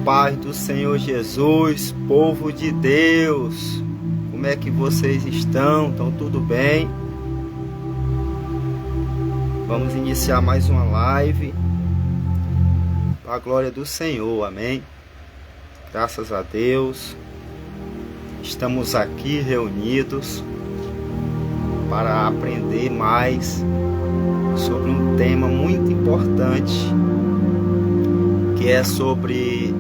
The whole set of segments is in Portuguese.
paz do Senhor Jesus, povo de Deus. Como é que vocês estão? Estão tudo bem? Vamos iniciar mais uma live. Para a glória do Senhor, amém? Graças a Deus. Estamos aqui reunidos para aprender mais sobre um tema muito importante, que é sobre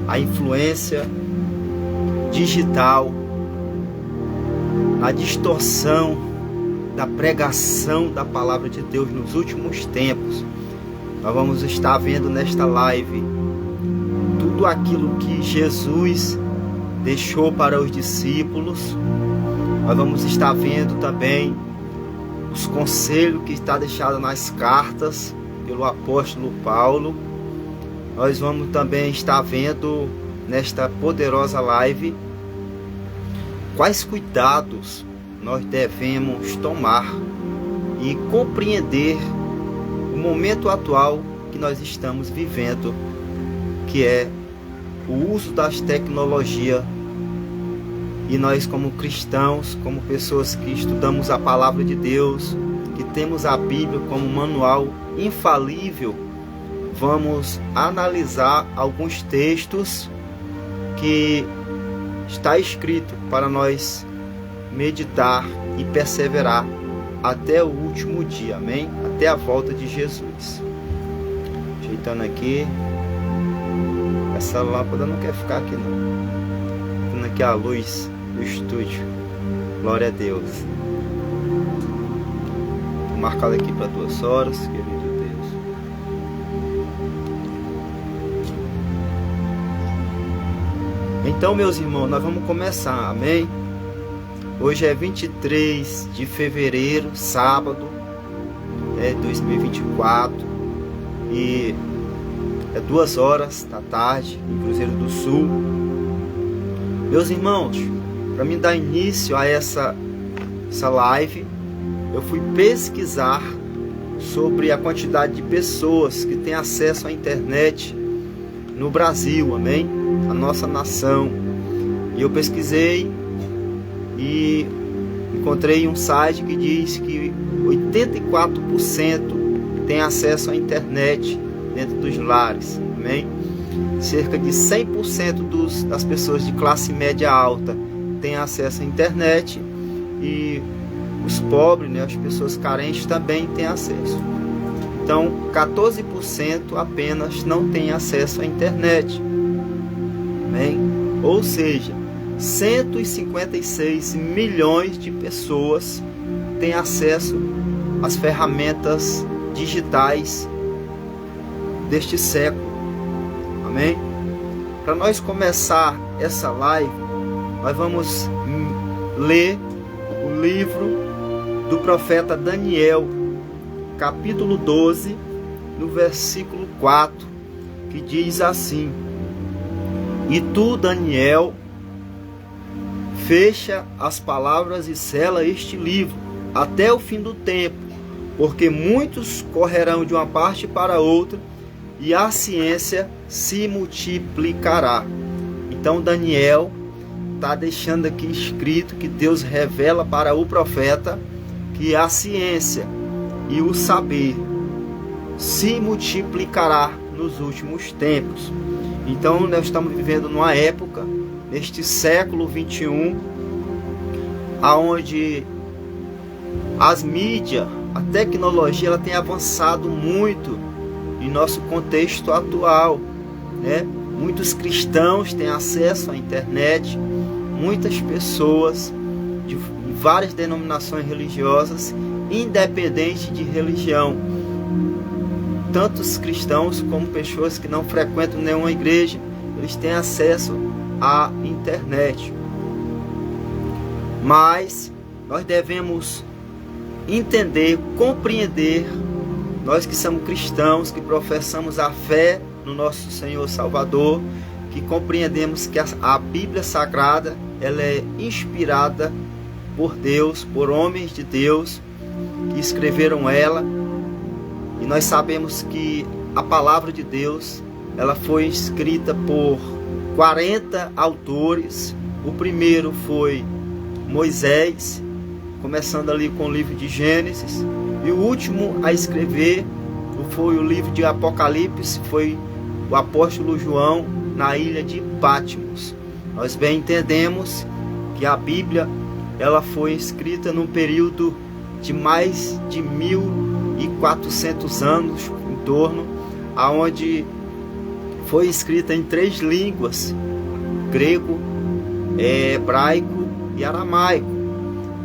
a influência digital na distorção da pregação da palavra de Deus nos últimos tempos. Nós vamos estar vendo nesta live tudo aquilo que Jesus deixou para os discípulos. Nós vamos estar vendo também os conselhos que está deixado nas cartas pelo apóstolo Paulo. Nós vamos também estar vendo nesta poderosa live quais cuidados nós devemos tomar e compreender o momento atual que nós estamos vivendo, que é o uso das tecnologias. E nós, como cristãos, como pessoas que estudamos a palavra de Deus, que temos a Bíblia como manual infalível, vamos analisar alguns textos que está escrito para nós meditar e perseverar até o último dia, amém? Até a volta de Jesus. Ajeitando aqui. Essa lâmpada não quer ficar aqui não. Tendo aqui a luz do estúdio. Glória a Deus. Vou marcar aqui para 2 horas, querido Deus. Então, meus irmãos, nós vamos começar, amém? Hoje é 23 de fevereiro, sábado, 2024, e é 2 horas da tarde em Cruzeiro do Sul. Meus irmãos, para me dar início a essa live, eu fui pesquisar sobre a quantidade de pessoas que têm acesso à internet no Brasil, amém? A nossa nação. E eu pesquisei e encontrei um site que diz que 84% tem acesso à internet dentro dos lares, amém? Cerca de 100% das pessoas de classe média alta têm acesso à internet, e os pobres, né, as pessoas carentes também têm acesso. Então, 14% apenas não têm acesso à internet, amém? Ou seja, 156 milhões de pessoas têm acesso às ferramentas digitais deste século, amém? Para nós começar essa live, nós vamos ler o livro do profeta Daniel, capítulo 12, no versículo 4, que diz assim: E tu, Daniel, fecha as palavras e sela este livro até o fim do tempo, porque muitos correrão de uma parte para outra, e a ciência se multiplicará. Então Daniel está deixando aqui escrito que Deus revela para o profeta que a ciência e o saber se multiplicará nos últimos tempos. Então nós estamos vivendo numa época, neste século 21, aonde as mídias, a tecnologia, ela tem avançado muito em nosso contexto atual, né? Muitos cristãos têm acesso à internet, muitas pessoas de várias denominações religiosas, independente de religião, tantos cristãos como pessoas que não frequentam nenhuma igreja, eles têm acesso à internet. Mas nós devemos entender, compreender, nós que somos cristãos, que professamos a fé no nosso Senhor Salvador, que compreendemos que a Bíblia Sagrada, ela é inspirada por Deus, por homens de Deus que escreveram ela, e nós sabemos que a palavra de Deus ela foi escrita por 40 autores. O primeiro foi Moisés, começando ali com o livro de Gênesis, e o último a escrever foi o livro de Apocalipse, foi o apóstolo João, na ilha de Patmos. Nós bem entendemos que a Bíblia ela foi escrita num período de mais de 1400 anos, em torno, aonde foi escrita em 3 línguas: grego, hebraico e aramaico,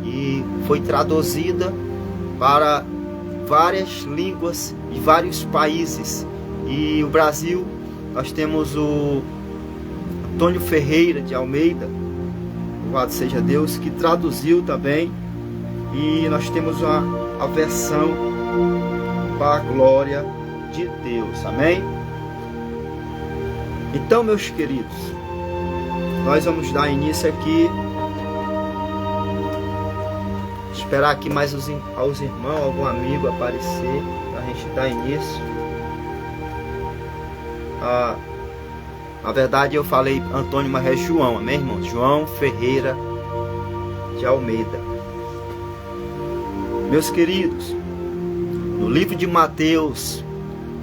e foi traduzida para várias línguas e vários países. E o Brasil, nós temos o Antônio Ferreira de Almeida, louvado seja Deus, que traduziu também, e nós temos a versão para a glória de Deus, amém? Então, meus queridos, nós vamos dar início aqui, esperar aqui mais aos irmãos, algum amigo aparecer, para a gente dar início. Na verdade eu falei Antônio, mas é João, amém, irmão? João Ferreira de Almeida. Meus queridos, no livro de Mateus,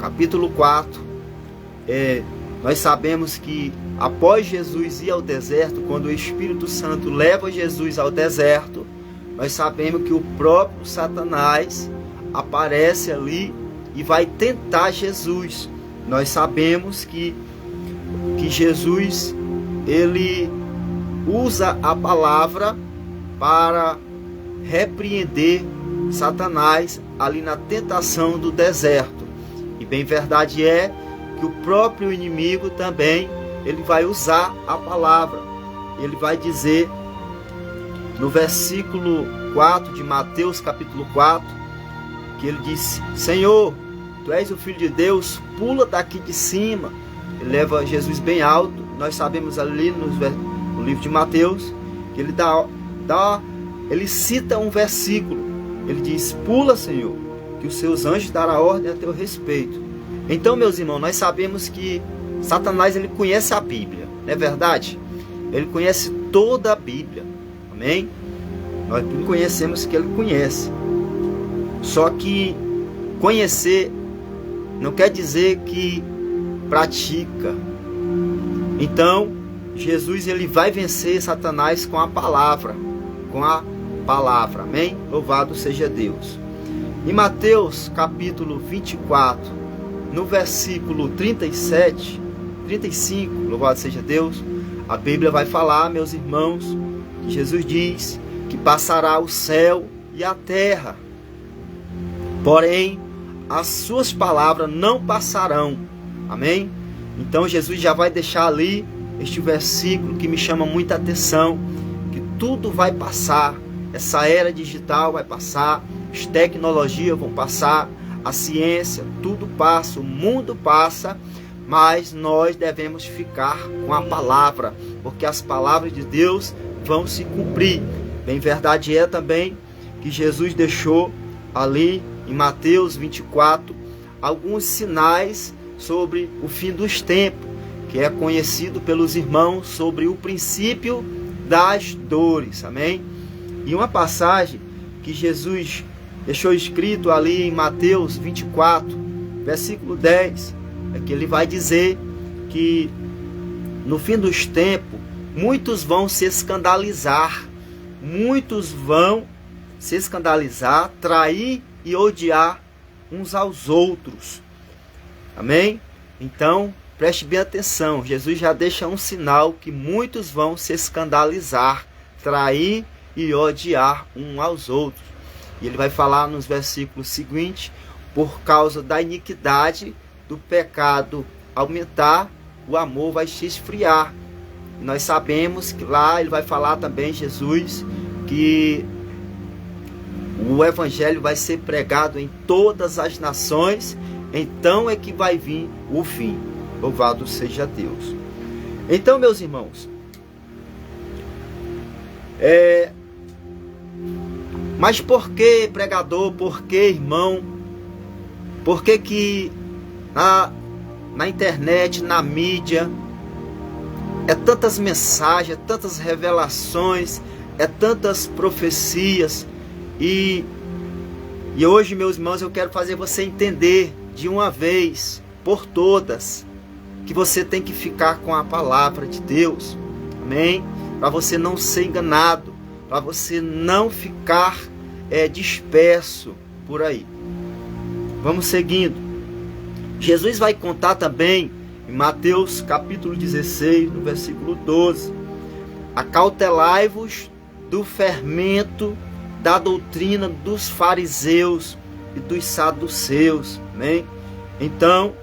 capítulo 4, nós sabemos que após Jesus ir ao deserto, quando o Espírito Santo leva Jesus ao deserto, nós sabemos que o próprio Satanás aparece ali e vai tentar Jesus. Nós sabemos que Jesus, ele usa a palavra para repreender Satanás ali na tentação do deserto. E bem verdade é que o próprio inimigo também, ele vai usar a palavra. Ele vai dizer no versículo 4 de Mateus capítulo 4, que ele disse: Senhor, Tu és o Filho de Deus, pula daqui de cima. Ele leva Jesus bem alto. Nós sabemos ali no livro de Mateus que ele ele cita um versículo. Ele diz: pula, Senhor, que os seus anjos darão ordem a teu respeito. Então, meus irmãos, nós sabemos que Satanás, ele conhece a Bíblia, não é verdade? Ele conhece toda a Bíblia, amém? Nós conhecemos que ele conhece. Só que conhecer não quer dizer que pratica. Então, Jesus, ele vai vencer Satanás com a palavra, amém? Louvado seja Deus. Em Mateus capítulo 24, no versículo 35, louvado seja Deus, a Bíblia vai falar, meus irmãos, que Jesus diz que passará o céu e a terra, porém as suas palavras não passarão, amém? Então Jesus já vai deixar ali este versículo que me chama muita atenção, que tudo vai passar, essa era digital vai passar, as tecnologias vão passar, a ciência, tudo passa, o mundo passa, mas nós devemos ficar com a palavra, porque as palavras de Deus vão se cumprir. Bem verdade é também que Jesus deixou ali em Mateus 24 alguns sinais sobre o fim dos tempos, que é conhecido pelos irmãos sobre o princípio das dores, amém? E uma passagem que Jesus deixou escrito ali em Mateus 24, versículo 10, é que ele vai dizer que no fim dos tempos, muitos vão se escandalizar, trair e odiar uns aos outros, amém? Então, preste bem atenção, Jesus já deixa um sinal que muitos vão se escandalizar, trair e odiar uns aos outros. E ele vai falar nos versículos seguintes: por causa da iniquidade do pecado aumentar, o amor vai se esfriar. E nós sabemos que lá ele vai falar também, Jesus, que o evangelho vai ser pregado em todas as nações, então é que vai vir o fim. Louvado seja Deus. Então, meus irmãos, mas por que, pregador, por que, irmão, por que na internet, na mídia. É tantas mensagens, é tantas revelações, é tantas profecias. E hoje, meus irmãos, eu quero fazer você entender de uma vez por todas que você tem que ficar com a palavra de Deus. Amém? Para você não ser enganado, para você não ficar disperso por aí. Vamos seguindo. Jesus vai contar também em Mateus capítulo 16, no versículo 12: acautelai-vos do fermento da doutrina dos fariseus e dos saduceus. Amém? Então,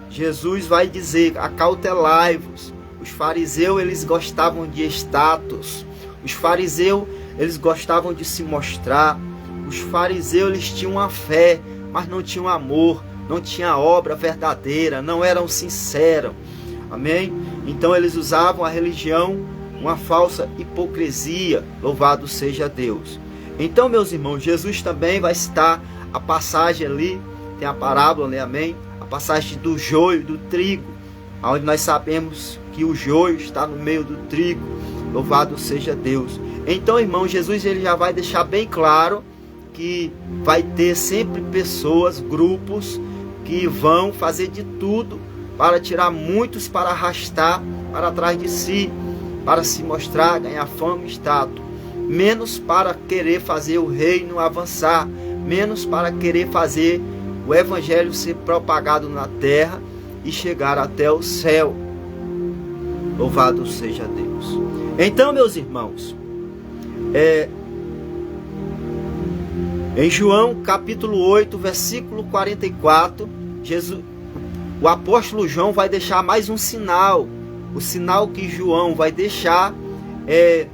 Jesus vai dizer: acautelai-vos. Os fariseus, eles gostavam de status. Os fariseus, eles gostavam de se mostrar. Os fariseus, eles tinham uma fé, mas não tinham amor, não tinha obra verdadeira, não eram sinceros. Amém? Então eles usavam a religião, uma falsa hipocrisia. Louvado seja Deus. Então, meus irmãos, Jesus também vai citar a passagem ali, tem a parábola, né? Amém? A passagem do joio e do trigo, onde nós sabemos que o joio está no meio do trigo. Louvado seja Deus. Então, irmão, Jesus ele já vai deixar bem claro que vai ter sempre pessoas, grupos, que vão fazer de tudo para tirar muitos, para arrastar para trás de si, para se mostrar, ganhar fama e status, menos para querer fazer o reino avançar, menos para querer fazer o evangelho ser propagado na terra e chegar até o céu. Louvado seja Deus. Então, meus irmãos, em João capítulo 8, versículo 44, o apóstolo João vai deixar mais um sinal. O sinal que João vai deixar é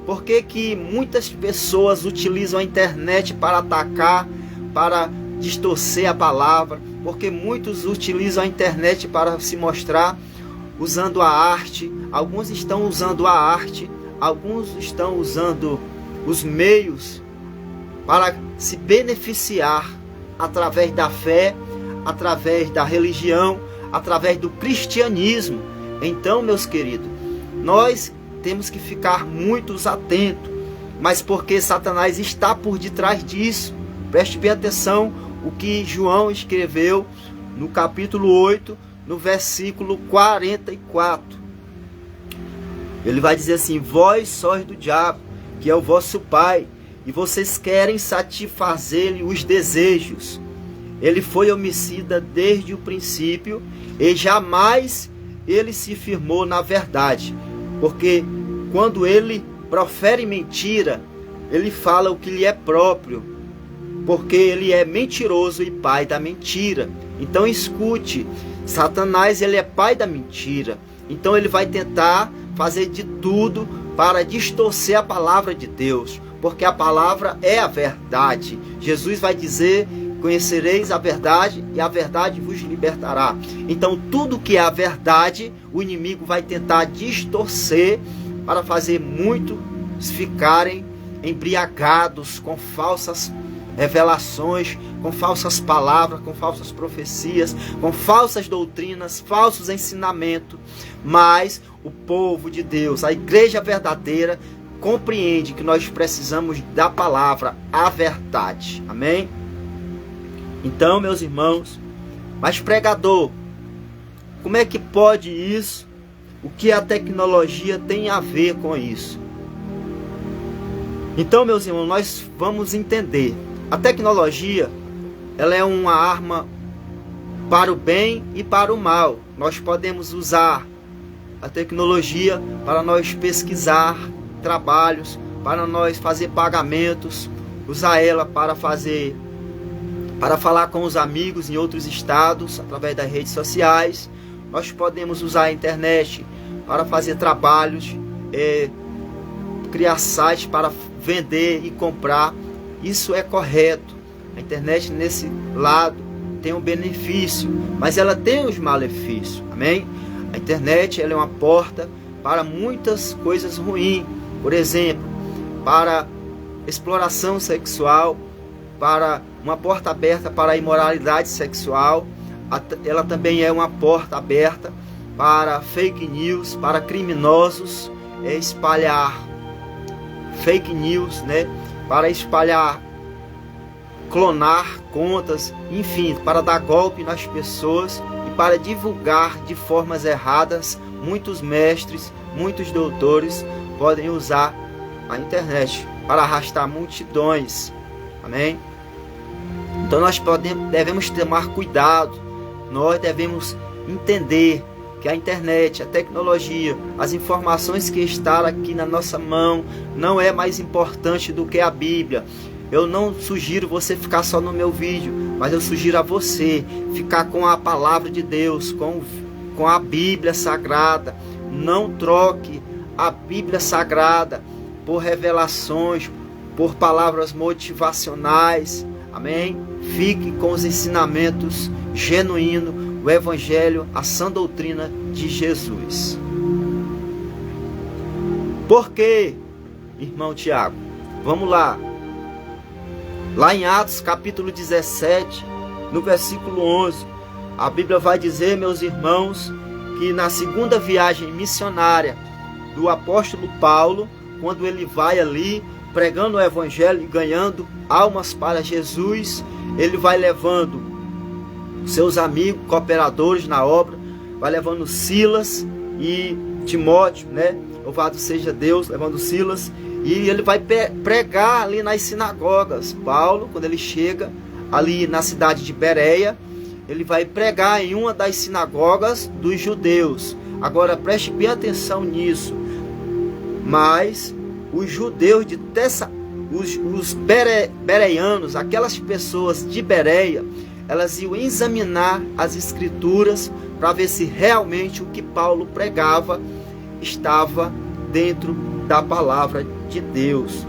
porque que muitas pessoas utilizam a internet para atacar, para distorcer a palavra, porque muitos utilizam a internet para se mostrar usando a arte. Alguns estão usando a arte, alguns estão usando os meios para se beneficiar através da fé, através da religião, através do cristianismo. Então, meus queridos, nós temos que ficar muito atentos, mas porque Satanás está por detrás disso. Preste bem atenção o que João escreveu no capítulo 8, no versículo 44. Ele vai dizer assim: vós sois do diabo, que é o vosso pai, e vocês querem satisfazer-lhe os desejos. Ele foi homicida desde o princípio, e jamais ele se firmou na verdade, porque quando ele profere mentira, ele fala o que lhe é próprio, porque ele é mentiroso e pai da mentira. Então escute, Satanás ele é pai da mentira. Então ele vai tentar fazer de tudo para distorcer a palavra de Deus, porque a palavra é a verdade. Jesus vai dizer: conhecereis a verdade e a verdade vos libertará. Então tudo que é a verdade, o inimigo vai tentar distorcer para fazer muitos ficarem embriagados com falsas revelações, com falsas palavras, com falsas profecias, com falsas doutrinas, falsos ensinamentos. Mas o povo de Deus, a igreja verdadeira, compreende que nós precisamos da palavra, a verdade. Amém? Então, meus irmãos, mas pregador, como é que pode isso? O que a tecnologia tem a ver com isso? Então, meus irmãos, nós vamos entender. A tecnologia, ela é uma arma para o bem e para o mal. Nós podemos usar a tecnologia para nós pesquisar trabalhos, para nós fazer pagamentos, usar ela para falar com os amigos em outros estados, através das redes sociais. Nós podemos usar a internet para fazer trabalhos, criar sites para vender e comprar. Isso é correto. A internet nesse lado tem um benefício, mas ela tem os malefícios. Amém? A internet ela é uma porta para muitas coisas ruins. Por exemplo, para exploração sexual, para uma porta aberta para a imoralidade sexual. ela também é uma porta aberta para fake news, para criminosos espalhar fake news, né? Para espalhar, clonar contas, enfim, para dar golpe nas pessoas e para divulgar de formas erradas. Muitos mestres, muitos doutores podem usar a internet para arrastar multidões. Amém? Então nós devemos tomar cuidado. Nós devemos entender que a internet, a tecnologia, as informações que estão aqui na nossa mão não é mais importante do que a Bíblia. Eu não sugiro você ficar só no meu vídeo, mas eu sugiro a você ficar com a palavra de Deus, com a Bíblia Sagrada. Não troque a Bíblia Sagrada por revelações, por palavras motivacionais. Amém? Fique com os ensinamentos genuínos, o Evangelho, a sã doutrina de Jesus. Por quê, irmão Tiago? Vamos lá. Lá em Atos capítulo 17, no versículo 11, a Bíblia vai dizer, meus irmãos, que na segunda viagem missionária do apóstolo Paulo, quando ele vai ali pregando o Evangelho e ganhando almas para Jesus, ele vai levando seus amigos, cooperadores na obra, vai levando Silas e Timóteo, né? Louvado seja Deus, levando Silas, e ele vai pregar ali nas sinagogas. Paulo, quando ele chega ali na cidade de Bereia, ele vai pregar em uma das sinagogas dos judeus. Agora preste bem atenção nisso. Mas os judeus de os bereianos, aquelas pessoas de Bereia, elas iam examinar as escrituras para ver se realmente o que Paulo pregava estava dentro da palavra de Deus.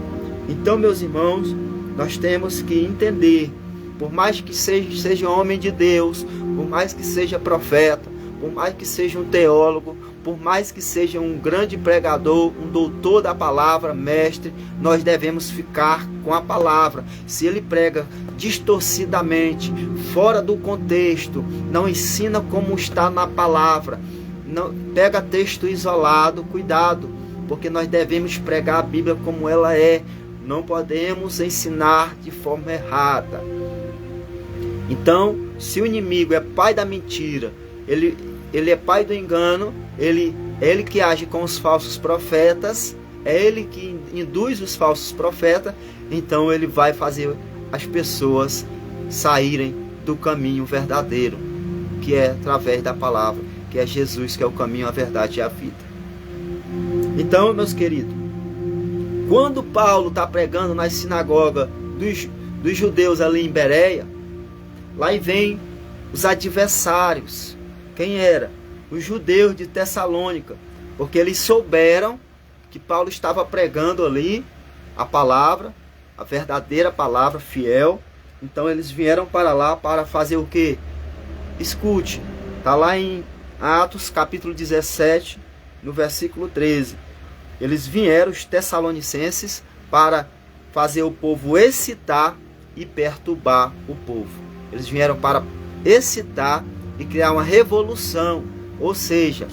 Então, meus irmãos, nós temos que entender, por mais que seja homem de Deus, por mais que seja profeta, por mais que seja um teólogo, por mais que seja um grande pregador, um doutor da palavra, mestre, nós devemos ficar com a palavra. Se ele prega distorcidamente, fora do contexto, não ensina como está na palavra, não pega texto isolado, cuidado, porque nós devemos pregar a Bíblia como ela é. Não podemos ensinar de forma errada. Então, se o inimigo é pai da mentira, ele é pai do engano, é ele que age com os falsos profetas, é ele que induz os falsos profetas, então ele vai fazer as pessoas saírem do caminho verdadeiro, que é através da palavra, que é Jesus, que é o caminho, a verdade e a vida. Então, meus queridos, quando Paulo está pregando na sinagoga dos judeus ali em Bereia, lá vem os adversários. Quem era? Os judeus de Tessalônica, porque eles souberam que Paulo estava pregando ali a palavra, a verdadeira palavra fiel. Então eles vieram para lá para fazer o quê? Escute, está lá em Atos capítulo 17, no versículo 13. Eles vieram, os tessalonicenses, para fazer o povo excitar e perturbar o povo. Eles vieram para excitar e criar uma revolução. Ou seja,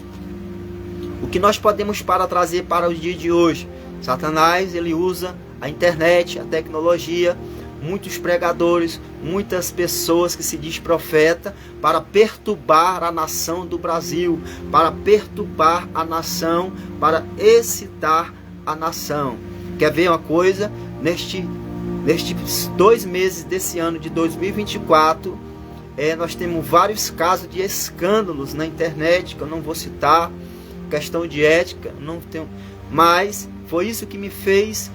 o que nós podemos trazer para o dia de hoje? Satanás, ele usa a internet, a tecnologia, muitos pregadores, muitas pessoas que se diz profeta, para perturbar a nação do Brasil, para perturbar a nação, para excitar a nação. Quer ver uma coisa? Nestes 2 meses desse ano de 2024, nós temos vários casos de escândalos na internet, que eu não vou citar, questão de ética, não tenho, mas foi isso que me fez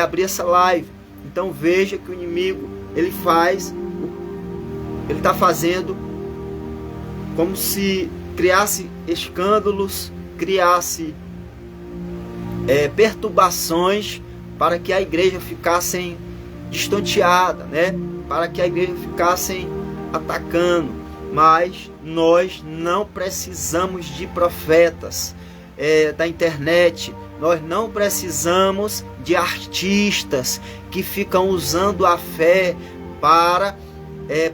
abrir essa live. Então veja que o inimigo, ele está fazendo como se criasse escândalos, criasse perturbações para que a igreja ficasse estonteada, né? Para que a igreja ficasse atacando. Mas nós não precisamos de profetas da internet. Nós não precisamos de artistas que ficam usando a fé para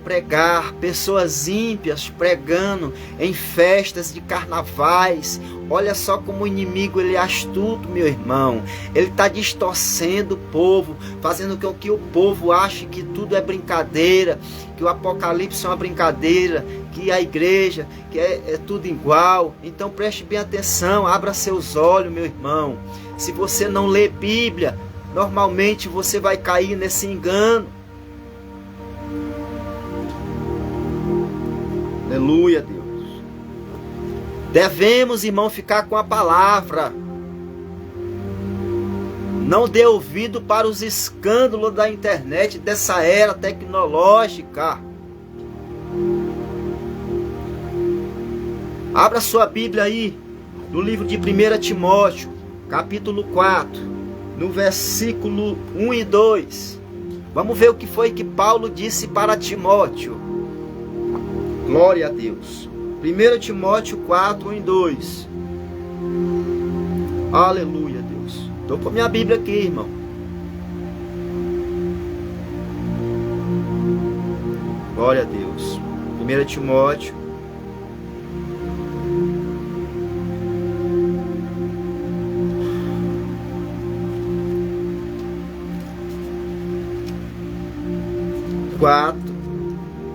pregar, pessoas ímpias pregando em festas de carnavais. Olha só como o inimigo ele é astuto, meu irmão. Ele está distorcendo o povo, fazendo com que o povo ache que tudo é brincadeira, que o Apocalipse é uma brincadeira, que a igreja que é tudo igual. Então preste bem atenção, abra seus olhos, meu irmão. Se você não lê Bíblia, normalmente você vai cair nesse engano. Aleluia, Deus. Devemos, irmão, ficar com a palavra. Não dê ouvido para os escândalos da internet, dessa era tecnológica. Abra sua Bíblia aí, no livro de 1 Timóteo, capítulo 4, no versículo 1 e 2. Vamos ver o que foi que Paulo disse para Timóteo. Glória a Deus. 1 Timóteo 4, 1 e 2. Aleluia, Deus. Estou com a minha Bíblia aqui, irmão. Glória a Deus. 1 Timóteo.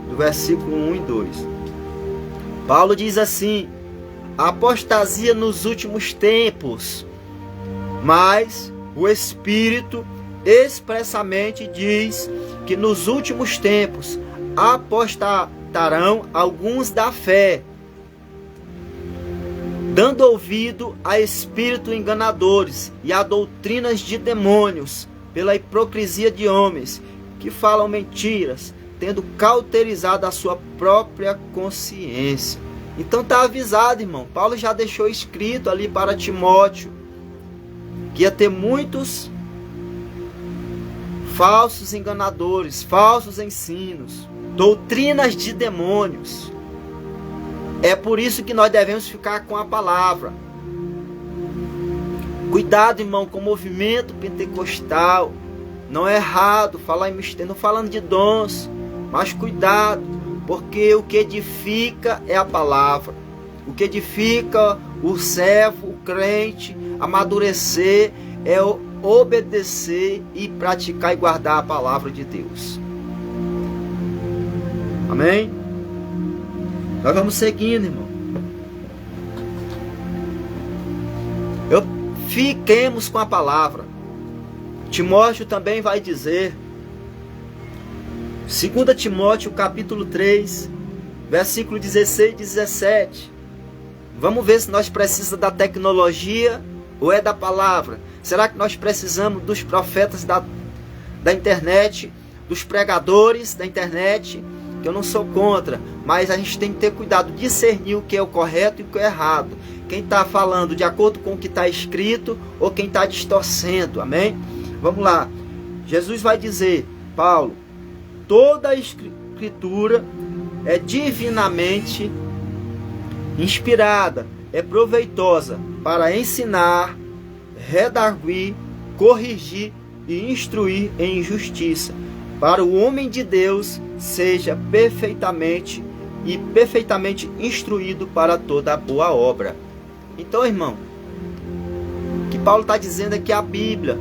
Do versículo 1 e 2. Paulo diz assim: a apostasia nos últimos tempos, mas o Espírito expressamente diz que nos últimos tempos apostatarão alguns da fé, dando ouvido a espíritos enganadores e a doutrinas de demônios, pela hipocrisia de homens que falam mentiras, tendo cauterizado a sua própria consciência. Então está avisado, irmão. Paulo já deixou escrito ali para Timóteo que ia ter muitos falsos enganadores, falsos ensinos, doutrinas de demônios. É por isso que nós devemos ficar com a palavra. Cuidado, irmão, com o movimento pentecostal. Não é errado falar em mistério, não falando de dons, mas cuidado, porque o que edifica é a palavra. O que edifica o servo, o crente, amadurecer, é obedecer e praticar e guardar a palavra de Deus. Amém? Nós vamos seguindo, irmão. Fiquemos com a palavra. Timóteo também vai dizer, 2 Timóteo capítulo 3, versículo 16 e 17. Vamos ver se nós precisamos da tecnologia ou é da palavra. Será que nós precisamos dos profetas da internet, dos pregadores da internet? Que eu não sou contra, mas a gente tem que ter cuidado, discernir o que é o correto e o que é errado. Quem está falando de acordo com o que está escrito ou quem está distorcendo, amém? Vamos lá, Jesus vai dizer, Paulo, toda a escritura é divinamente inspirada, é proveitosa para ensinar, redarguir, corrigir e instruir em justiça, para o homem de Deus seja perfeitamente instruído para toda a boa obra. Então, irmão, o que Paulo está dizendo é que a Bíblia,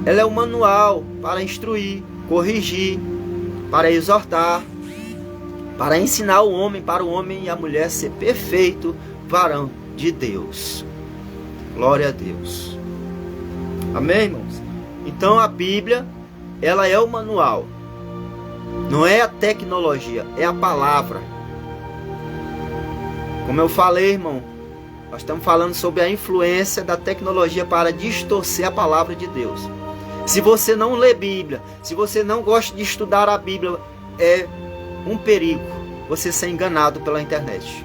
ela é o manual para instruir, corrigir, para exortar, para ensinar o homem, para o homem e a mulher ser perfeito varão de Deus. Glória a Deus. Amém, irmãos? Então a Bíblia, ela é o manual. Não é a tecnologia, é a palavra. Como eu falei, irmão, nós estamos falando sobre a influência da tecnologia para distorcer a palavra de Deus. Se você não lê Bíblia, se você não gosta de estudar a Bíblia, é um perigo você ser enganado pela internet.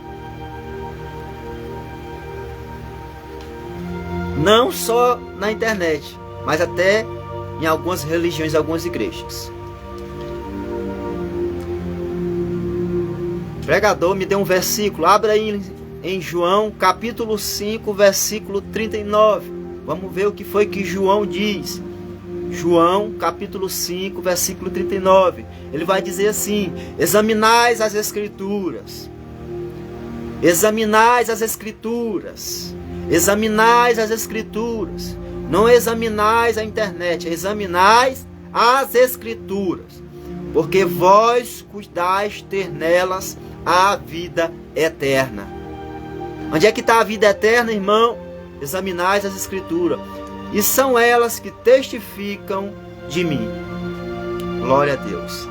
Não só na internet, mas até em algumas religiões, algumas igrejas. Pregador, me dê um versículo. Abra aí em João, capítulo 5, versículo 39. Vamos ver o que foi que João diz. João capítulo 5, versículo 39. Ele vai dizer assim: examinais as Escrituras. Examinais as Escrituras. Examinais as Escrituras. Não examinais a internet, examinais as Escrituras. Porque vós cuidais ter nelas a vida eterna. Onde é que está a vida eterna, irmão? Examinais as Escrituras. E são elas que testificam de mim. Glória a Deus.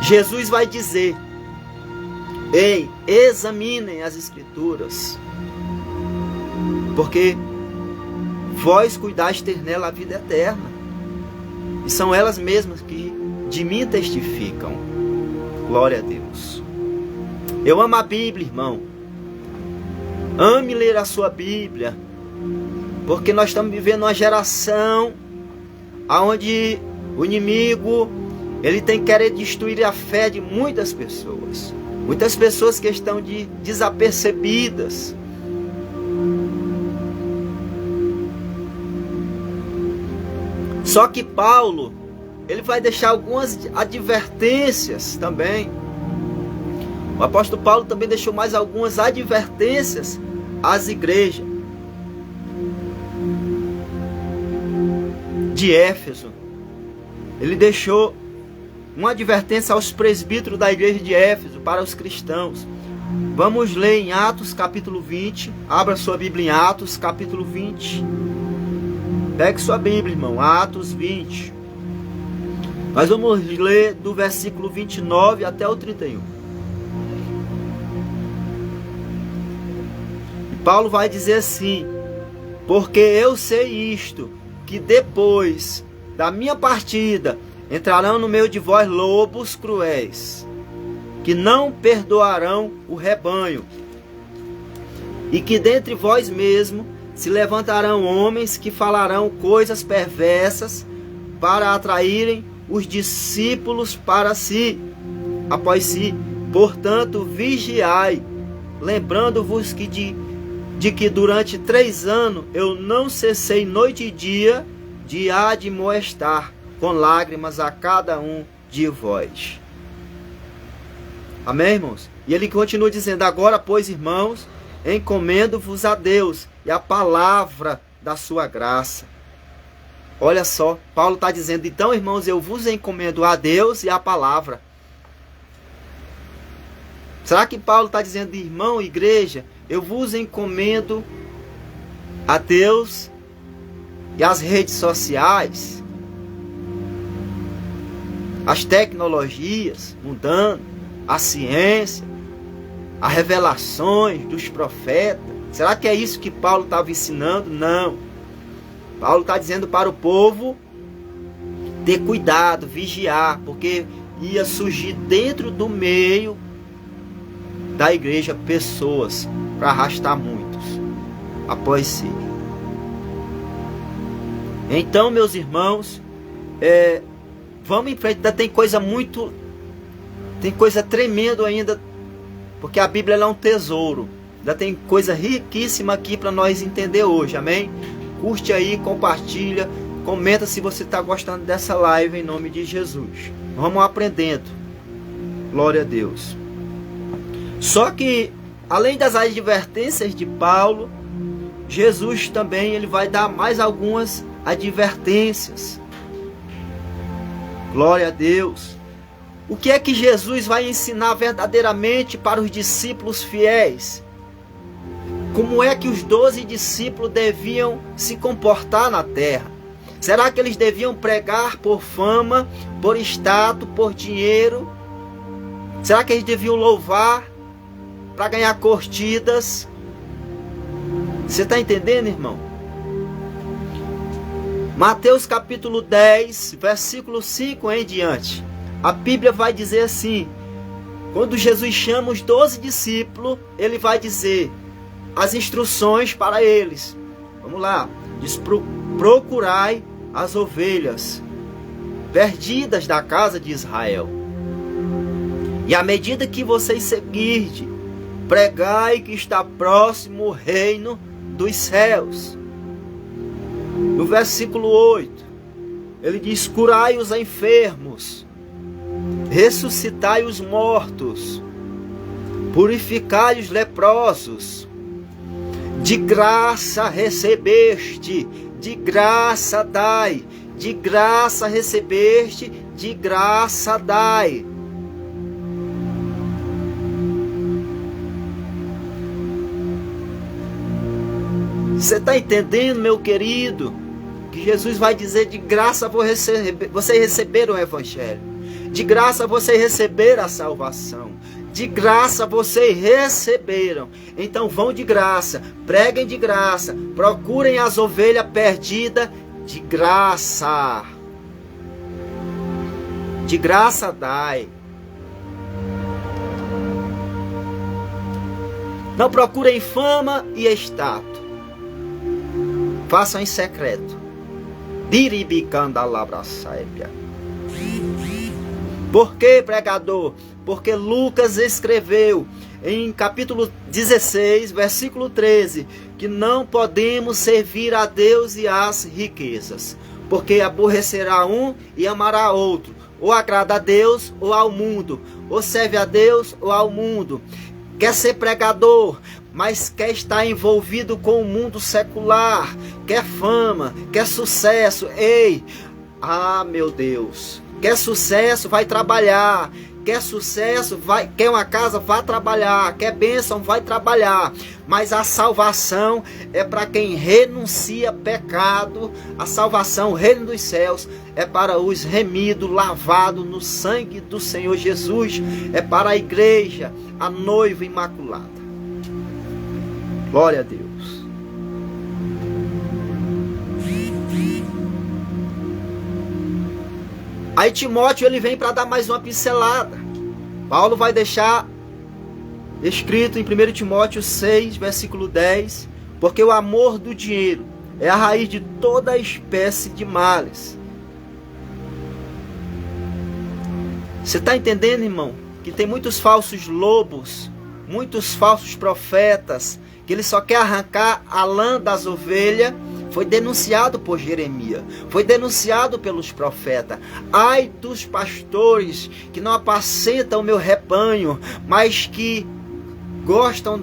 Jesus vai dizer: ei, examinem as Escrituras, porque vós cuidais ter nela a vida eterna. E são elas mesmas que de mim testificam. Glória a Deus. Eu amo a Bíblia, irmão. Ame ler a sua Bíblia, porque nós estamos vivendo uma geração onde o inimigo ele tem querido destruir a fé de muitas pessoas. Muitas pessoas que estão desapercebidas. Só que Paulo, ele vai deixar algumas advertências também. O apóstolo Paulo também deixou mais algumas advertências às igrejas de Éfeso. Ele deixou uma advertência aos presbíteros da igreja de Éfeso, para os cristãos. Vamos ler em Atos capítulo 20. Abra sua Bíblia em Atos capítulo 20. Pegue sua Bíblia, irmão. Atos 20. Nós vamos ler do versículo 29 até o 31. E Paulo vai dizer assim: porque eu sei isto, que depois da minha partida entrarão no meio de vós lobos cruéis, que não perdoarão o rebanho, e que dentre vós mesmo se levantarão homens que falarão coisas perversas para atraírem os discípulos para si, após si. Portanto, vigiai, lembrando-vos que de que durante 3 anos eu não cessei noite e dia de admoestar com lágrimas a cada um de vós. Amém, irmãos? E ele continua dizendo: agora, pois, irmãos, encomendo-vos a Deus e a palavra da sua graça. Olha só, Paulo está dizendo: então, irmãos, eu vos encomendo a Deus e a palavra. Será que Paulo está dizendo: irmão, igreja, eu vos encomendo a Deus e as redes sociais, as tecnologias mudando, a ciência, as revelações dos profetas? Será que é isso que Paulo estava ensinando? Não. Paulo está dizendo para o povo ter cuidado, vigiar, porque ia surgir dentro do meio da igreja pessoas para arrastar muitos após si. Então, meus irmãos, vamos em frente. Ainda tem coisa tremenda ainda, porque a Bíblia é um tesouro. Ainda tem coisa riquíssima aqui para nós entender hoje, amém? Curte aí, compartilha, comenta se você está gostando dessa live, em nome de Jesus. Vamos aprendendo. Glória a Deus. Só que, além das advertências de Paulo, Jesus também ele vai dar mais algumas advertências. Glória a Deus. O que é que Jesus vai ensinar verdadeiramente para os discípulos fiéis? Como é que os 12 discípulos deviam se comportar na terra? Será que eles deviam pregar por fama, por status, por dinheiro? Será que eles deviam louvar para ganhar curtidas? Você está entendendo, irmão? Mateus capítulo 10, versículo 5 em diante. A Bíblia vai dizer assim: quando Jesus chama os 12 discípulos, ele vai dizer as instruções para eles. Vamos lá. Diz: procurai as ovelhas perdidas da casa de Israel. E à medida que vocês seguirem, pregai que está próximo o reino dos céus. No versículo 8: Ele diz: curai os enfermos, ressuscitai os mortos, purificai os leprosos. De graça recebeste, de graça dai, de graça recebeste, de graça dai. Você está entendendo, meu querido, que Jesus vai dizer: de graça vocês receberam o Evangelho, de graça vocês receberam a salvação, de graça vocês receberam. Então vão de graça, preguem de graça, procurem as ovelhas perdidas de graça. De graça dai. Não procurem fama e status. Façam em secreto. Por que, pregador? Porque Lucas escreveu em capítulo 16, versículo 13, que não podemos servir a Deus e às riquezas, porque aborrecerá um e amará outro, ou agrada a Deus ou ao mundo, ou serve a Deus ou ao mundo. Quer ser pregador, mas quer estar envolvido com o mundo secular, quer fama, quer sucesso. Ei, meu Deus, quer sucesso, vai trabalhar. Quer sucesso, quer uma casa, vai trabalhar. Quer bênção, vai trabalhar. Mas a salvação é para quem renuncia pecado. A salvação, o reino dos céus, é para os remidos, lavados no sangue do Senhor Jesus. É para a igreja, a noiva imaculada. Glória a Deus. Aí Timóteo ele vem para dar mais uma pincelada. Paulo vai deixar escrito em 1 Timóteo 6, versículo 10, porque o amor do dinheiro é a raiz de toda espécie de males. Você está entendendo, irmão? Que tem muitos falsos lobos, muitos falsos profetas, que ele só quer arrancar a lã das ovelhas. Foi denunciado por Jeremias, foi denunciado pelos profetas. Ai dos pastores que não apacentam o meu rebanho, mas que gostam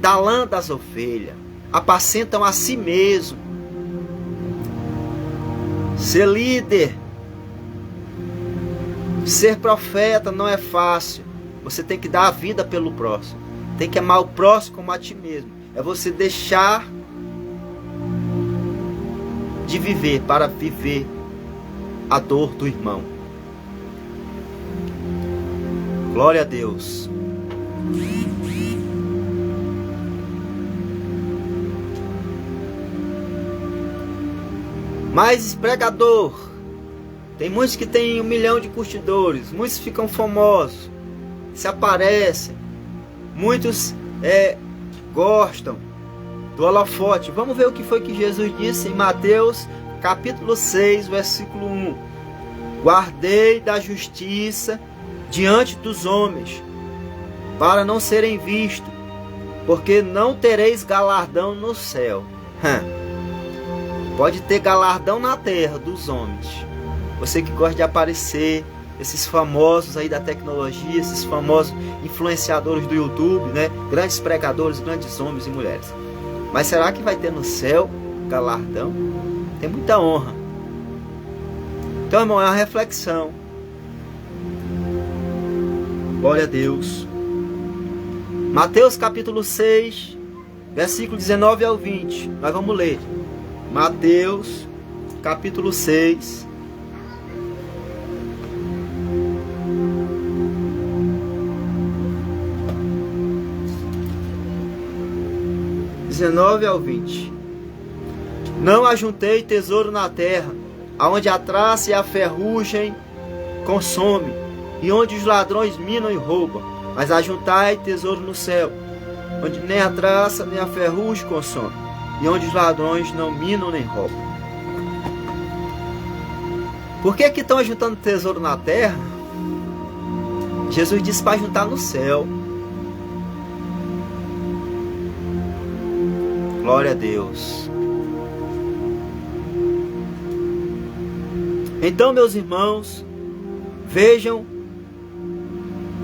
da lã das ovelhas, apacentam a si mesmo. Ser líder, ser profeta não é fácil. Você tem que dar a vida pelo próximo, tem que amar o próximo como a ti mesmo. É você deixar de viver para viver a dor do irmão. Glória a Deus. Mas pregador, tem muitos que têm 1 milhão de curtidores, muitos ficam famosos, se aparecem, muitos gostam do holofote. Vamos ver o que foi que Jesus disse em Mateus capítulo 6, versículo 1. Guardei da justiça diante dos homens, para não serem vistos, porque não tereis galardão no céu. Pode ter galardão na terra dos homens. Você que gosta de aparecer, esses famosos aí da tecnologia, esses famosos influenciadores do YouTube, né? Grandes pregadores, grandes homens e mulheres. Mas será que vai ter no céu galardão? Tem muita honra. Então, irmão, é uma reflexão. Glória a Deus. Mateus capítulo 6, versículo 19 ao 20. Nós vamos ler. Mateus capítulo 6. ao 20. Não ajuntei tesouro na terra, aonde a traça e a ferrugem consome, e onde os ladrões minam e roubam, mas ajuntai tesouro no céu, onde nem a traça nem a ferrugem consome, e onde os ladrões não minam nem roubam. Por que estão ajuntando tesouro na terra? Jesus disse para juntar no céu. Glória a Deus. Então, meus irmãos, vejam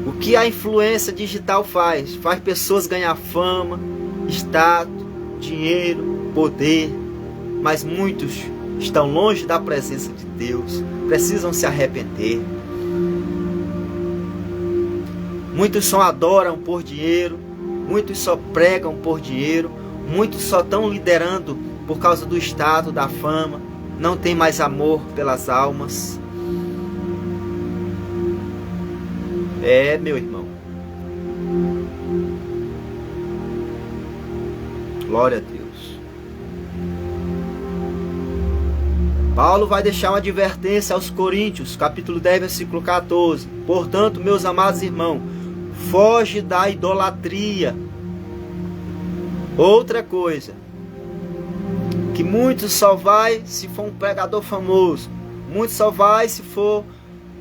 o que a influência digital faz. Faz pessoas ganhar fama, status, dinheiro, poder. Mas muitos estão longe da presença de Deus. Precisam se arrepender. Muitos só adoram por dinheiro. Muitos só pregam por dinheiro. Muitos só estão liderando por causa do status, da fama. Não tem mais amor pelas almas. Meu irmão. Glória a Deus. Paulo vai deixar uma advertência aos Coríntios, capítulo 10, versículo 14. Portanto, meus amados irmãos, foge da idolatria. Outra coisa, que muitos só vai se for um pregador famoso. Muitos só vai se for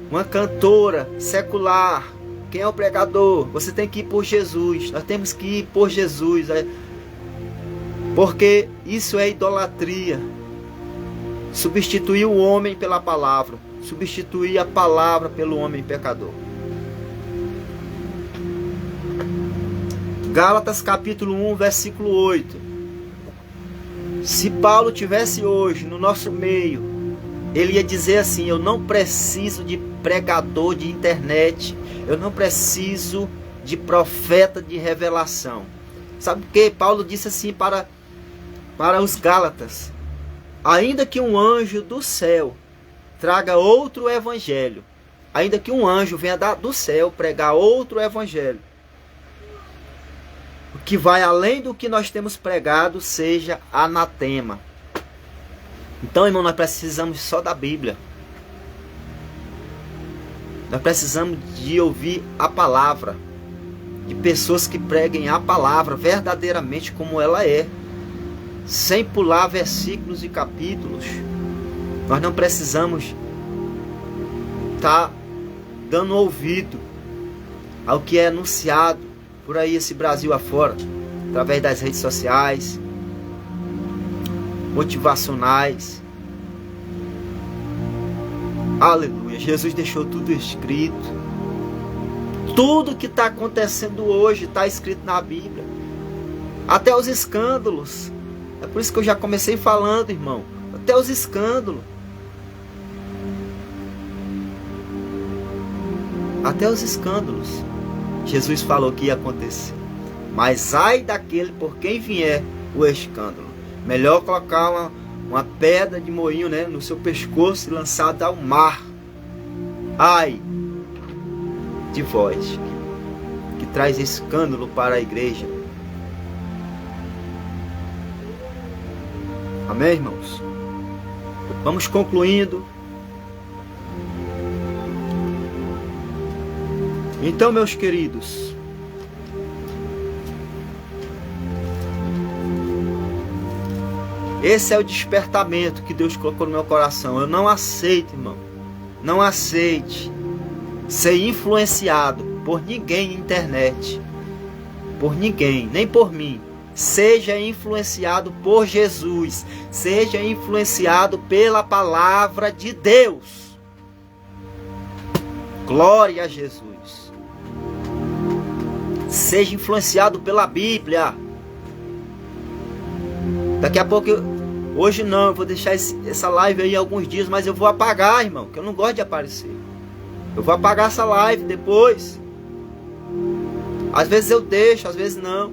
uma cantora secular. Quem é o pregador? Você tem que ir por Jesus. Nós temos que ir por Jesus. Porque isso é idolatria. Substituir o homem pela palavra. Substituir a palavra pelo homem pecador. Gálatas capítulo 1, versículo 8. Se Paulo tivesse hoje no nosso meio, ele ia dizer assim: eu não preciso de pregador de internet. Eu não preciso de profeta de revelação. Sabe por quê? Paulo disse assim para os Gálatas: ainda que um anjo do céu traga outro evangelho, ainda que um anjo venha do céu pregar outro evangelho, o que vai além do que nós temos pregado seja anatema. Então, irmão, nós precisamos só da Bíblia. Nós precisamos de ouvir a palavra, de pessoas que preguem a palavra verdadeiramente como ela é, sem pular versículos e capítulos. Nós não precisamos estar dando ouvido ao que é anunciado por aí, esse Brasil afora, através das redes sociais, motivacionais. Aleluia, Jesus deixou tudo escrito. Tudo que está acontecendo hoje está escrito na Bíblia. Até os escândalos. É por isso que eu já comecei falando, irmão. Até os escândalos. Até os escândalos. Jesus falou que ia acontecer. Mas ai daquele por quem vier o escândalo. Melhor colocar uma pedra de moinho, né, no seu pescoço e lançada ao mar. Ai de vós que traz escândalo para a igreja. Amém, irmãos? Vamos concluindo. Então, meus queridos, esse é o despertamento que Deus colocou no meu coração. Eu não aceito, irmão. Não aceite ser influenciado por ninguém na internet. Por ninguém, nem por mim. Seja influenciado por Jesus. Seja influenciado pela palavra de Deus. Glória a Jesus. Seja influenciado pela Bíblia. Daqui a pouco, hoje não, eu vou deixar essa live aí alguns dias, mas eu vou apagar, irmão, que eu não gosto de aparecer. Eu vou apagar essa live depois. Às vezes eu deixo, às vezes não.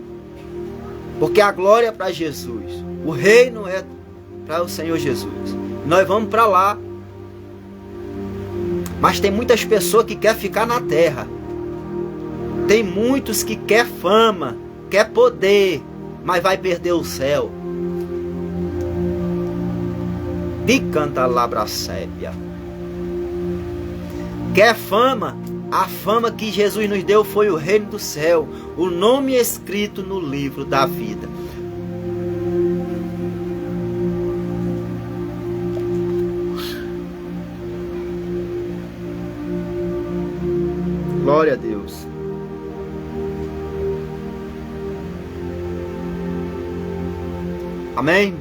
Porque a glória é para Jesus. O reino é para o Senhor Jesus. Nós vamos para lá. Mas tem muitas pessoas que querem ficar na terra. Tem muitos que quer fama, quer poder, mas vai perder o céu. De canta labra sépia. Quer fama? A fama que Jesus nos deu foi o reino do céu, o nome escrito no livro da vida. Glória a Deus. Amém?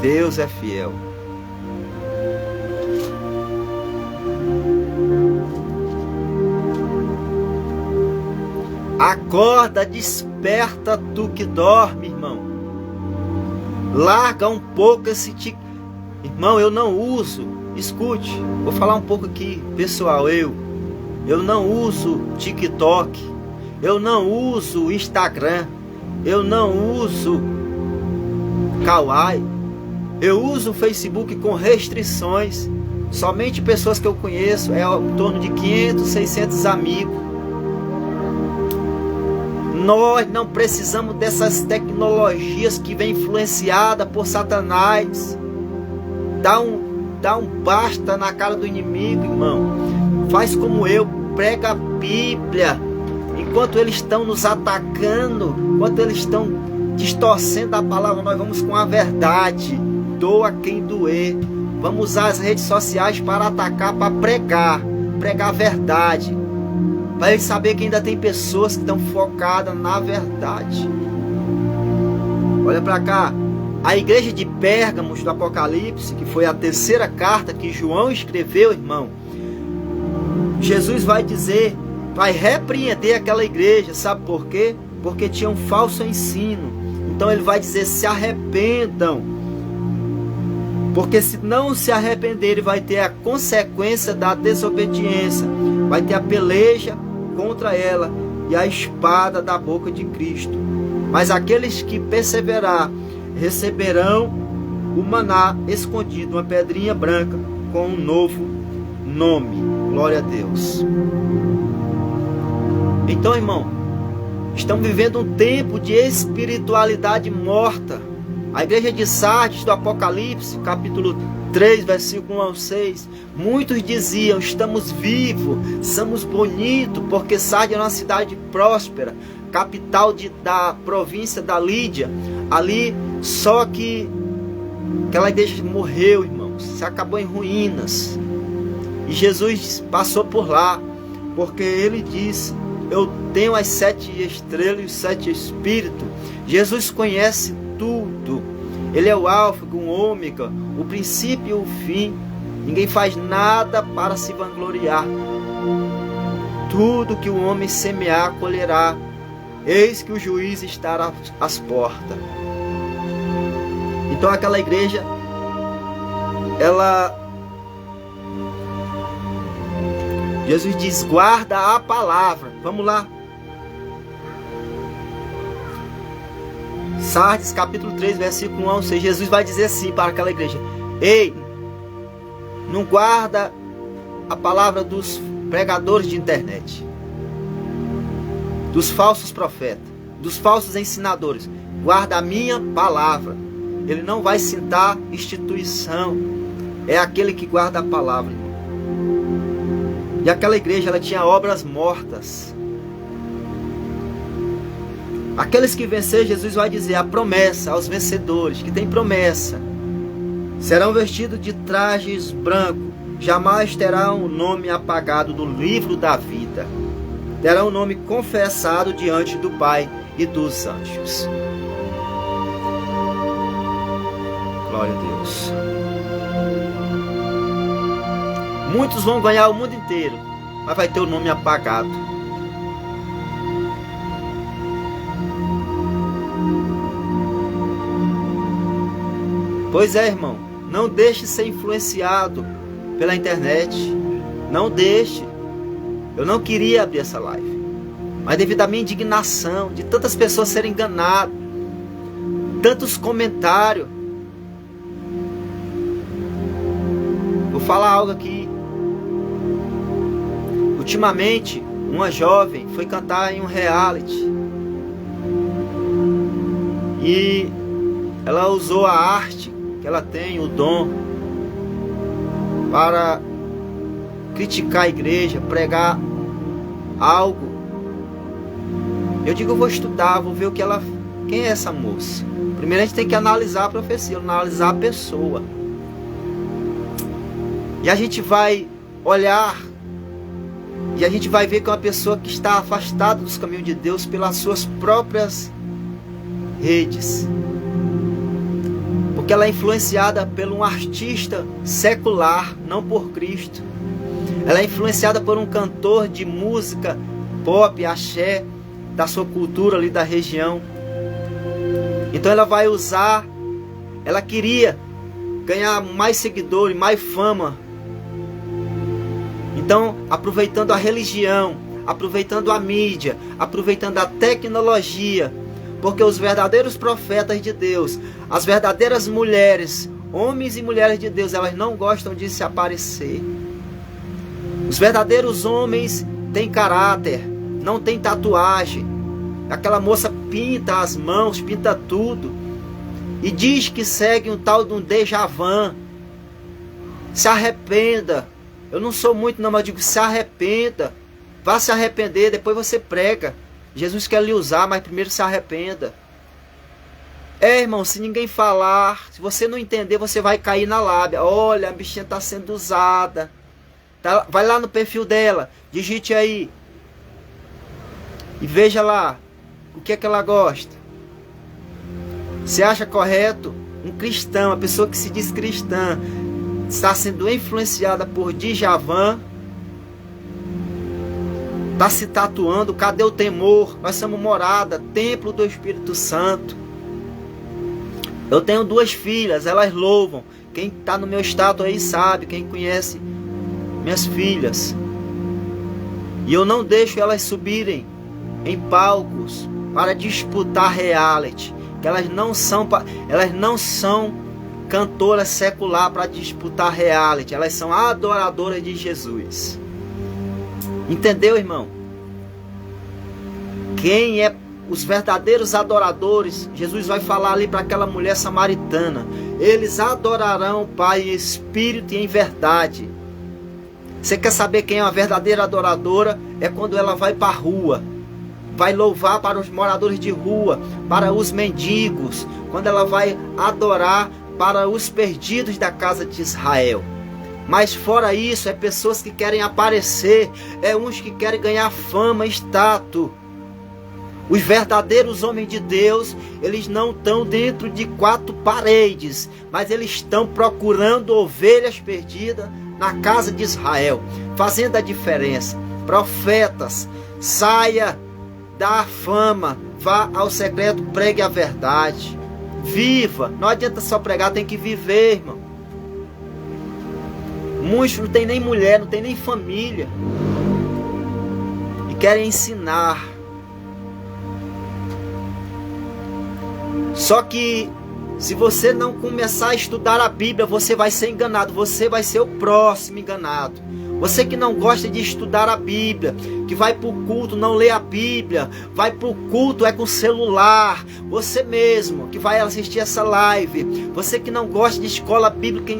Deus é fiel. Acorda, desperta tu que dorme, irmão. Larga um pouco esse Irmão, eu não uso, escute, vou falar um pouco aqui, pessoal, eu não uso TikTok, eu não uso Instagram, eu não uso Kawaii, eu uso o Facebook com restrições, somente pessoas que eu conheço, em torno de 500, 600 amigos. Nós não precisamos dessas tecnologias que vêm influenciadas por Satanás. Dá um basta na cara do inimigo, irmão. Faz como eu, prega a Bíblia. Enquanto eles estão nos atacando, enquanto eles estão distorcendo a palavra, nós vamos com a verdade. Doa quem doer. Vamos usar as redes sociais para atacar, para pregar a verdade. Para ele saber que ainda tem pessoas que estão focadas na verdade. Olha para cá. A igreja de Pérgamos do Apocalipse, que foi a terceira carta que João escreveu, irmão. Jesus vai dizer, vai repreender aquela igreja. Sabe por quê? Porque tinha um falso ensino. Então ele vai dizer, se arrependam. Porque se não se arrependerem, vai ter a consequência da desobediência. Vai ter a peleja contra ela e a espada da boca de Cristo. Mas aqueles que perseverar receberão o maná escondido, uma pedrinha branca com um novo nome. Glória a Deus. Então, irmão, estamos vivendo um tempo de espiritualidade morta. A igreja de Sardes do Apocalipse, capítulo 3, versículo 1 ao 6. Muitos diziam, estamos vivos, somos bonitos, porque Sardes era uma cidade próspera, capital da província da Lídia. Ali, só que aquela igreja morreu, irmãos, se acabou em ruínas. E Jesus passou por lá, porque ele disse, eu tenho as 7 estrelas e os 7 espíritos. Jesus conhece tudo. Ele é o alfa, o ômega, o princípio e o fim. Ninguém faz nada para se vangloriar. Tudo que o homem semear, colherá. Eis que o juiz está às portas. Então aquela igreja, Jesus diz, guarda a palavra. Vamos lá. Sardes, capítulo 3, versículo 1 ao 6. Jesus vai dizer assim para aquela igreja: ei, não guarda a palavra dos pregadores de internet, dos falsos profetas, dos falsos ensinadores. Guarda a minha palavra. Ele não vai citar instituição. É aquele que guarda a palavra. E aquela igreja, ela tinha obras mortas. Aqueles que vencer, Jesus vai dizer a promessa aos vencedores, que tem promessa. Serão vestidos de trajes brancos, jamais terão o nome apagado do livro da vida. Terão o nome confessado diante do Pai e dos anjos. Glória a Deus. Muitos vão ganhar o mundo inteiro, mas vai ter o nome apagado. Pois é, irmão, não deixe ser influenciado pela internet. Não deixe. Eu não queria abrir essa live, mas devido à minha indignação de tantas pessoas serem enganadas, tantos comentários. Vou falar algo aqui. Ultimamente, uma jovem foi cantar em um reality e ela usou a arte que ela tem, o dom, para criticar a igreja, pregar algo. Eu digo, eu vou estudar, vou ver o que ela... Quem é essa moça? Primeiro a gente tem que analisar a profecia, analisar a pessoa. E a gente vai olhar e a gente vai ver que é uma pessoa que está afastada dos caminhos de Deus pelas suas próprias redes. Porque ela é influenciada por um artista secular, não por Cristo. Ela é influenciada por um cantor de música pop, axé, da sua cultura ali da região. Então ela vai usar, ela queria ganhar mais seguidores, mais fama. Então, aproveitando a religião, aproveitando a mídia, aproveitando a tecnologia, porque os verdadeiros profetas de Deus, as verdadeiras mulheres, homens e mulheres de Deus, elas não gostam de se aparecer. Os verdadeiros homens têm caráter, não tem tatuagem. Aquela moça pinta as mãos, pinta tudo, e diz que segue um tal de um Djavan. Se arrependa. Eu não sou muito não, mas eu digo, se arrependa. Vá se arrepender, depois você prega. Jesus quer lhe usar, mas primeiro se arrependa. Irmão, se ninguém falar, se você não entender, você vai cair na lábia. Olha, a bichinha está sendo usada. Tá, vai lá no perfil dela, digite aí. E veja lá, o que é que ela gosta. Você acha correto um cristão, uma pessoa que se diz cristã, está sendo influenciada por Djavan, está se tatuando? Cadê o temor? Nós somos morada, templo do Espírito Santo. Eu tenho 2 filhas, elas louvam. Quem está no meu status aí sabe, quem conhece minhas filhas. E eu não deixo elas subirem em palcos para disputar reality. Que elas não são cantoras secular para disputar reality. Elas são adoradoras de Jesus. Entendeu, irmão? Quem é os verdadeiros adoradores? Jesus vai falar ali para aquela mulher samaritana. Eles adorarão o Pai em espírito e em verdade. Você quer saber quem é uma verdadeira adoradora? É quando ela vai para a rua. Vai louvar para os moradores de rua, para os mendigos. Quando ela vai adorar para os perdidos da casa de Israel. Mas fora isso, é pessoas que querem aparecer. É uns que querem ganhar fama, status. Os verdadeiros homens de Deus, eles não estão dentro de 4 paredes, mas eles estão procurando ovelhas perdidas na casa de Israel, fazendo a diferença. Profetas, saia da fama, vá ao secreto, pregue a verdade, viva. Não adianta só pregar, tem que viver, irmão. Muitos não tem nem mulher, não tem nem família, e querem ensinar. Só que se você não começar a estudar a Bíblia, você vai ser enganado, você vai ser o próximo enganado. Você que não gosta de estudar a Bíblia, que vai para o culto, não lê a Bíblia, vai para o culto é com celular, você mesmo que vai assistir essa live, você que não gosta de escola bíblica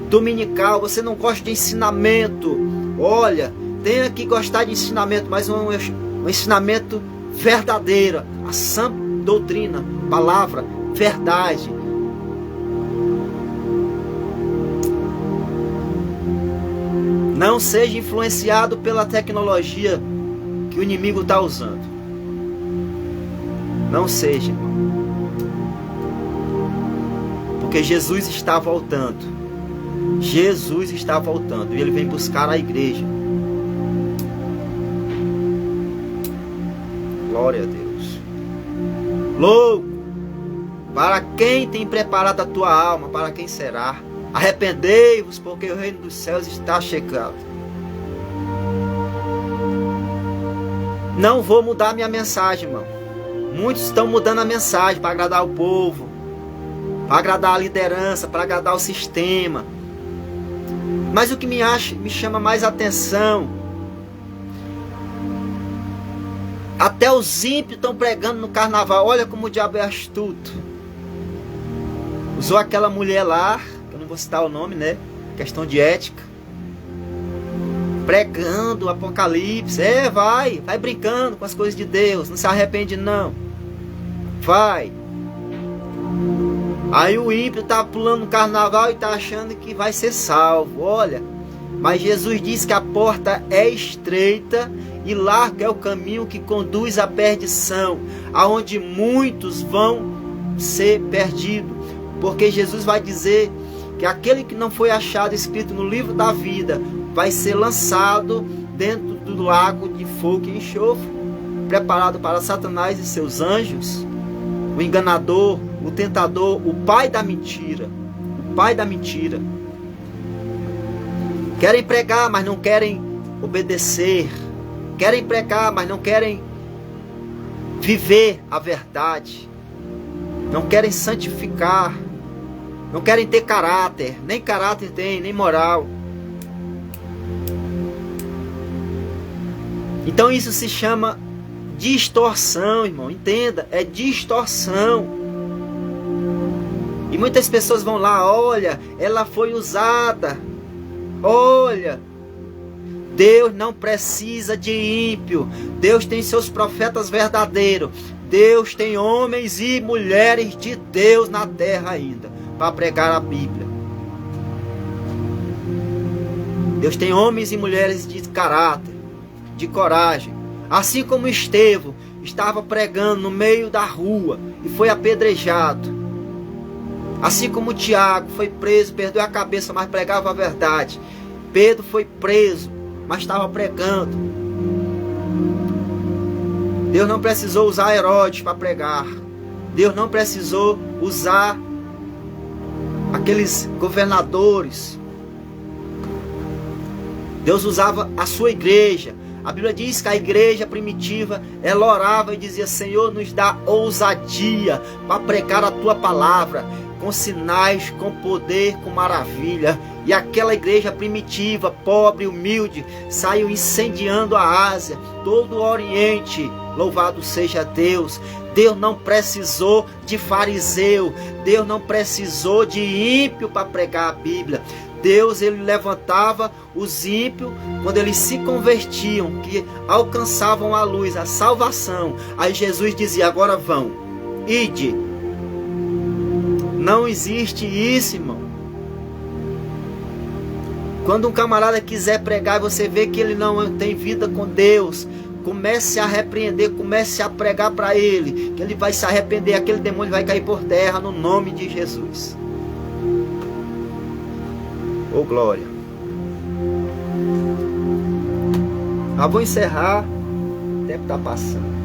dominical, você não gosta de ensinamento, olha, tem que gostar de ensinamento, mas um ensinamento verdadeiro, a sã doutrina, palavra, verdade. Não seja influenciado pela tecnologia que o inimigo está usando. Não seja, irmão. Porque Jesus está voltando. Jesus está voltando. E Ele vem buscar a igreja. Glória a Deus. Louco! Para quem tem preparado a tua alma? Para quem será? Arrependei-vos, porque o reino dos céus está chegando. Não vou mudar minha mensagem, irmão. Muitos estão mudando a mensagem para agradar o povo, para agradar a liderança, para agradar o sistema. Mas o que me chama mais atenção, até os ímpios estão pregando no carnaval. Olha como o diabo é astuto. Usou aquela mulher lá, eu não vou citar o nome, né? Questão de ética. Pregando o Apocalipse. Vai brincando com as coisas de Deus. Não se arrepende não. Vai. Aí o ímpio tá pulando no carnaval e tá achando que vai ser salvo. Olha, mas Jesus diz que a porta é estreita e largo é o caminho que conduz à perdição, aonde muitos vão ser perdidos. Porque Jesus vai dizer que aquele que não foi achado escrito no livro da vida vai ser lançado dentro do lago de fogo e enxofre. preparado para Satanás e seus anjos, o enganador, o tentador, o pai da mentira. O pai da mentira. Querem pregar, mas não querem obedecer. Querem pregar, mas não querem viver a verdade. Não querem santificar. Não querem ter caráter. Nem caráter tem, nem moral. Então isso se chama distorção, irmão. Entenda, é distorção. E muitas pessoas vão lá, olha, ela foi usada. Olha, Deus não precisa de ímpio. Deus tem seus profetas verdadeiros. Deus tem homens e mulheres de Deus na terra ainda, para pregar a Bíblia. Deus tem homens e mulheres de caráter, de coragem. Assim como Estevão estava pregando no meio da rua e foi apedrejado. Assim como Tiago foi preso, perdeu a cabeça, mas pregava a verdade. Pedro foi preso, mas estava pregando. Deus não precisou usar Herodes para pregar. Deus não precisou usar aqueles governadores. Deus usava a sua igreja. A Bíblia diz que a igreja primitiva, ela orava e dizia: Senhor, nos dá ousadia para pregar a tua palavra, com sinais, com poder, com maravilha. E aquela igreja primitiva, pobre, humilde, saiu incendiando a Ásia, todo o Oriente. Louvado seja Deus. Deus não precisou de fariseu. Deus não precisou de ímpio para pregar a Bíblia. Deus, ele levantava os ímpios quando eles se convertiam, que alcançavam a luz, a salvação. Aí Jesus dizia: agora vão, ide. Não existe isso, irmão. Quando um camarada quiser pregar e você vê que ele não tem vida com Deus, comece a repreender, comece a pregar para ele, que ele vai se arrepender, aquele demônio vai cair por terra no nome de Jesus. Oh, glória. Já vou encerrar. O tempo está passando.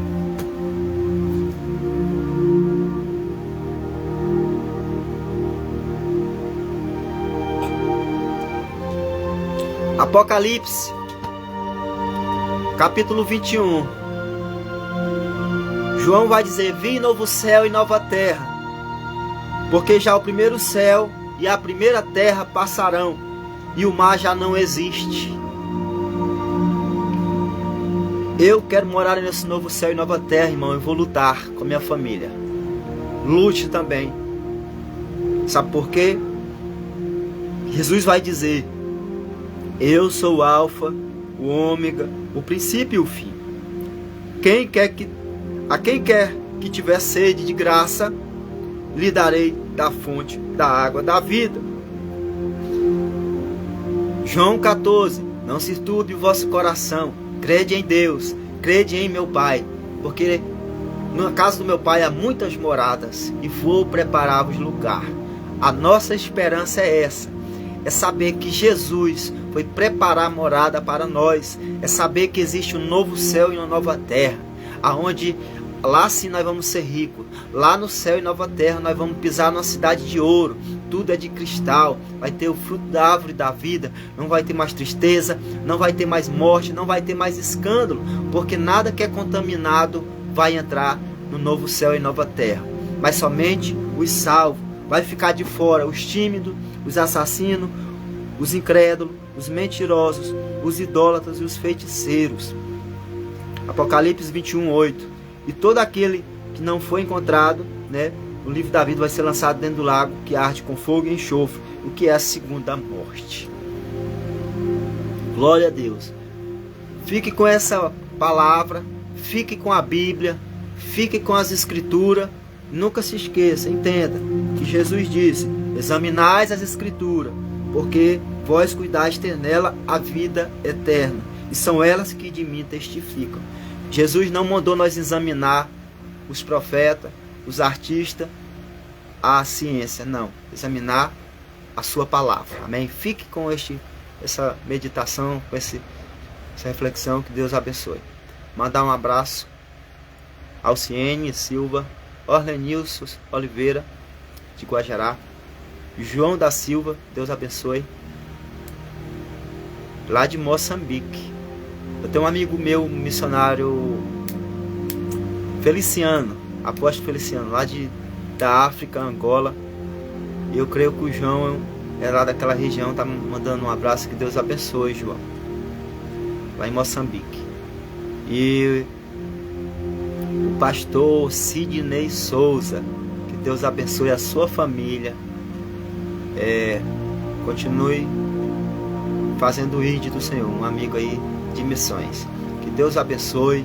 Apocalipse, capítulo 21. João vai dizer: vi novo céu e nova terra, porque já o primeiro céu e a primeira terra passarão, e o mar já não existe. Eu quero morar nesse novo céu e nova terra, irmão. Eu vou lutar com minha família. Lute também. Sabe por quê? Jesus vai dizer: eu sou o alfa, o ômega, o princípio e o fim. A quem quer que tiver sede de graça, lhe darei da fonte da água da vida. João 14. Não se turbe o vosso coração. Crede em Deus, crede em meu Pai, porque na casa do meu Pai há muitas moradas, e vou preparar-vos lugar. A nossa esperança é essa. É saber que Jesus foi preparar a morada para nós. É saber que existe um novo céu e uma nova terra, aonde lá sim nós vamos ser ricos. Lá no céu e nova terra nós vamos pisar numa cidade de ouro. Tudo é de cristal. Vai ter o fruto da árvore da vida. Não vai ter mais tristeza, não vai ter mais morte, não vai ter mais escândalo, porque nada que é contaminado vai entrar no novo céu e nova terra. Mas somente os salvos. Vai ficar de fora os tímidos, os assassinos, os incrédulos, os mentirosos, os idólatras e os feiticeiros. Apocalipse 21:8. E todo aquele que não foi encontrado, no livro da vida, vai ser lançado dentro do lago que arde com fogo e enxofre, o que é a segunda morte. Glória a Deus. Fique com essa palavra, fique com a Bíblia, fique com as Escrituras. Nunca se esqueça, entenda que Jesus disse: examinais as Escrituras, porque vós cuidais ter nela a vida eterna, e são elas que de mim testificam. Jesus não mandou nós examinar os profetas, os artistas, a ciência, não. Examinar a sua palavra. Amém? Fique com essa meditação, com essa reflexão. Que Deus abençoe. Mandar um abraço Alciene Silva, Orlenilson Oliveira, de Guajará, João da Silva, Deus abençoe, lá de Moçambique. Eu tenho um amigo meu, missionário Feliciano, apóstolo Feliciano, lá da África, Angola. Eu creio que o João é lá daquela região, tá mandando um abraço, que Deus abençoe, João, lá em Moçambique. E o pastor Sidney Souza, que Deus abençoe a sua família, continue fazendo o ID do Senhor, um amigo aí de missões, que Deus abençoe.